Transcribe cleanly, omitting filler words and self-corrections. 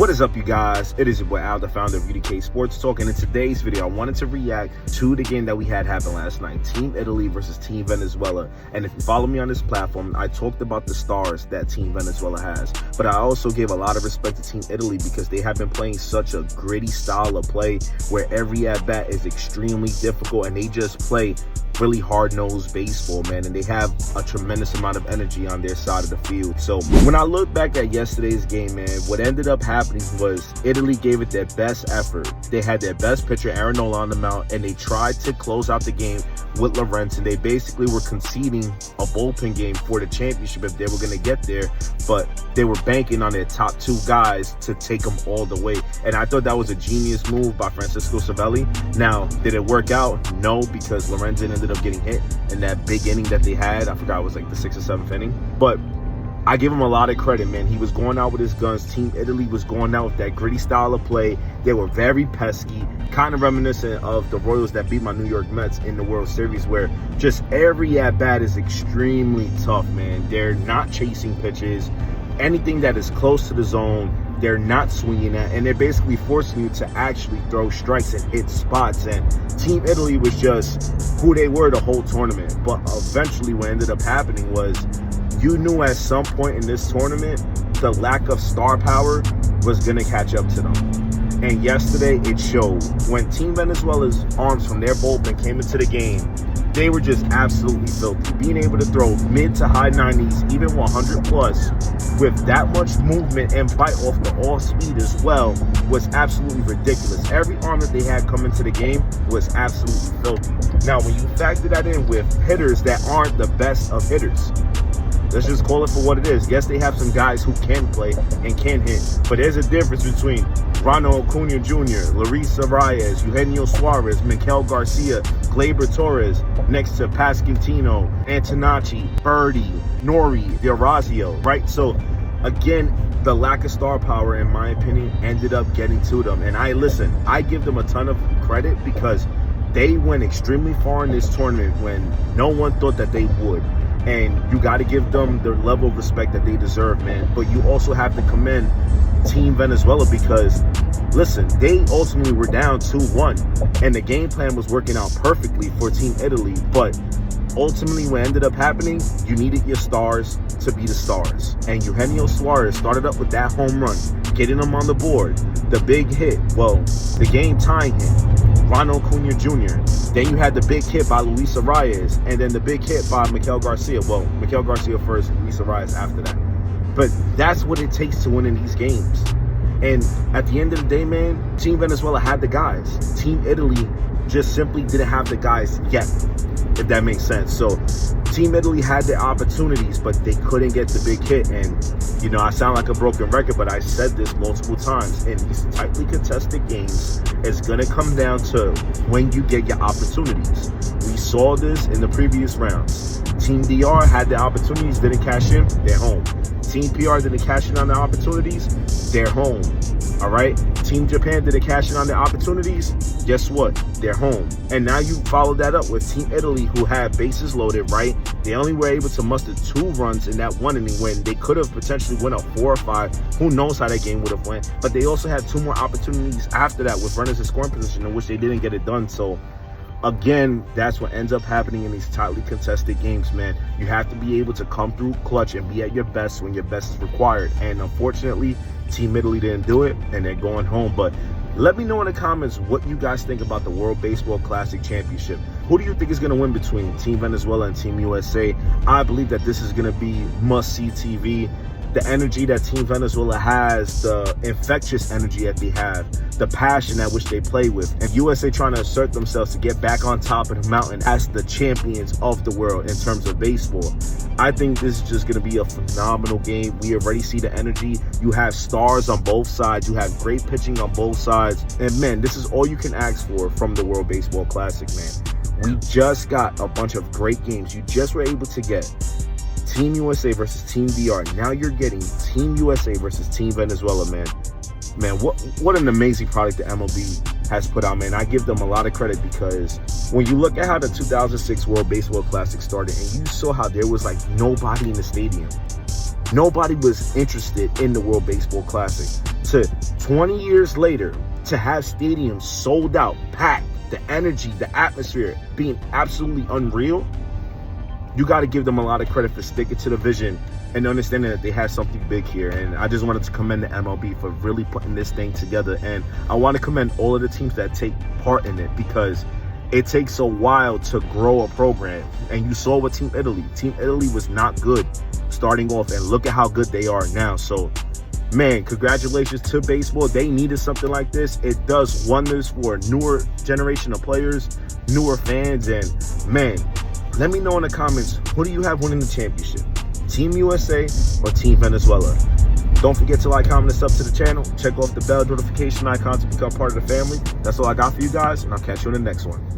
What is up, you guys? It is your boy Al, the founder of UDK Sports Talk, and in today's video I wanted to react to the game that we had happen last night, Team Italy versus Team Venezuela. And if you follow me on this platform, I talked about the stars that Team Venezuela has, but I also gave a lot of respect to Team Italy because they have been playing such a gritty style of play where every at-bat is extremely difficult and they just play really hard-nosed baseball, man, and they have a tremendous amount of energy on their side of the field. So when I look back at yesterday's game, man, what ended up happening was Italy gave it their best effort. They had their best pitcher, Aaron Nola, on the mound, and they tried to close out the game with Lorenz, and they basically were conceding a bullpen game for the championship if they were going to get there, but they were banking on their top two guys to take them all the way. And I thought that was a genius move by Francisco Cervelli. Now, did it work out? No, because Lorenz ended up getting hit in that big inning that they had. I forgot, it was like the 6th or 7th inning. But I give him a lot of credit, man. He was going out with his guns. Team Italy was going out with that gritty style of play. They were very pesky, kind of reminiscent of the Royals that beat my New York Mets in the World Series, where just every at-bat is extremely tough, man. They're not chasing pitches. Anything that is close to the zone, they're not swinging at, and they're basically forcing you to actually throw strikes and hit spots. And Team Italy was just who they were the whole tournament. But eventually what ended up happening was you knew at some point in this tournament the lack of star power was going to catch up to them. And yesterday it showed. When Team Venezuela's arms from their bullpen came into the game, they were just absolutely filthy. Being able to throw mid to high 90s, even 100 plus, with that much movement and bite off the all speed as well, was absolutely ridiculous. Every arm that they had come into the game was absolutely filthy. Now, when you factor that in with hitters that aren't the best of hitters, let's just call it for what it is. Yes, they have some guys who can play and can hit, but there's a difference between Ronald Acuna Jr., Luis Arias, Eugenio Suarez, Miguel Garcia, Gleyber Torres, next to Pasquantino, Antonacci, Birdie, Nori, D'Orazio, right? So, again, the lack of star power, in my opinion, ended up getting to them. And I give them a ton of credit because they went extremely far in this tournament when no one thought that they would. And you got to give them the level of respect that they deserve, man. But you also have to commend Team Venezuela because, listen, they ultimately were down 2-1. And the game plan was working out perfectly for Team Italy. But ultimately what ended up happening, you needed your stars to be the stars. And Eugenio Suarez started up with that home run, getting them on the board. The big hit, well, the game tying hit, Ronald Acuna Jr. Then you had the big hit by Luis Arias, and then the big hit by Miguel Garcia. Well, Miguel Garcia first, Luis Arias after that. But that's what it takes to win in these games. And at the end of the day, man, Team Venezuela had the guys. Team Italy just simply didn't have the guys yet, if that makes sense. So Team Italy had the opportunities, but they couldn't get the big hit. And, you know, I sound like a broken record, but I said this multiple times. In these tightly contested games, it's going to come down to when you get your opportunities. We saw this in the previous rounds. Team DR had the opportunities, didn't cash in, they're home. Team PR didn't cash in on the opportunities, they're home. All right? Team Japan didn't cash in on the opportunities, guess what? They're home. And now you follow that up with Team Italy, who had bases loaded, right? They only were able to muster 2 runs in that one inning when they could have potentially won up 4 or 5. Who knows how that game would have went? But they also had 2 more opportunities after that with runners in scoring position in which they didn't get it done. So again, that's what ends up happening in these tightly contested games, man. You have to be able to come through clutch and be at your best when your best is required. And unfortunately, Team Italy didn't do it, and they're going home. But let me know in the comments what you guys think about the World Baseball Classic Championship. Who do you think is going to win between Team Venezuela and Team USA? I believe that this is going to be must-see TV. The energy that Team Venezuela has, the infectious energy that they have, the passion at which they play with, and USA trying to assert themselves to get back on top of the mountain as the champions of the world in terms of baseball. I think this is just going to be a phenomenal game. We already see the energy. You have stars on both sides. You have great pitching on both sides. And man, this is all you can ask for from the World Baseball Classic, man. We just got a bunch of great games. You just were able to get Team USA versus Team DR. Now you're getting Team USA versus Team Venezuela, man. Man, what an amazing product the MLB has put out, man. I give them a lot of credit because when you look at how the 2006 World Baseball Classic started and you saw how there was like nobody in the stadium. Nobody was interested in the World Baseball Classic. to 20 years later to have stadiums sold out, packed, the energy, the atmosphere being absolutely unreal, you got to give them a lot of credit for sticking to the vision and understanding that they had something big here. And I just wanted to commend the MLB for really putting this thing together. And I want to commend all of the teams that take part in it, because it takes a while to grow a program. And you saw with Team Italy. Team Italy was not good starting off, and look at how good they are now. So, man, congratulations to baseball. They needed something like this. It does wonders for a newer generation of players, newer fans. And, man, let me know in the comments, who do you have winning the championship? Team USA or Team Venezuela? Don't forget to like, comment, and sub to the channel. Check off the bell notification icon to become part of the family. That's all I got for you guys, and I'll catch you in the next one.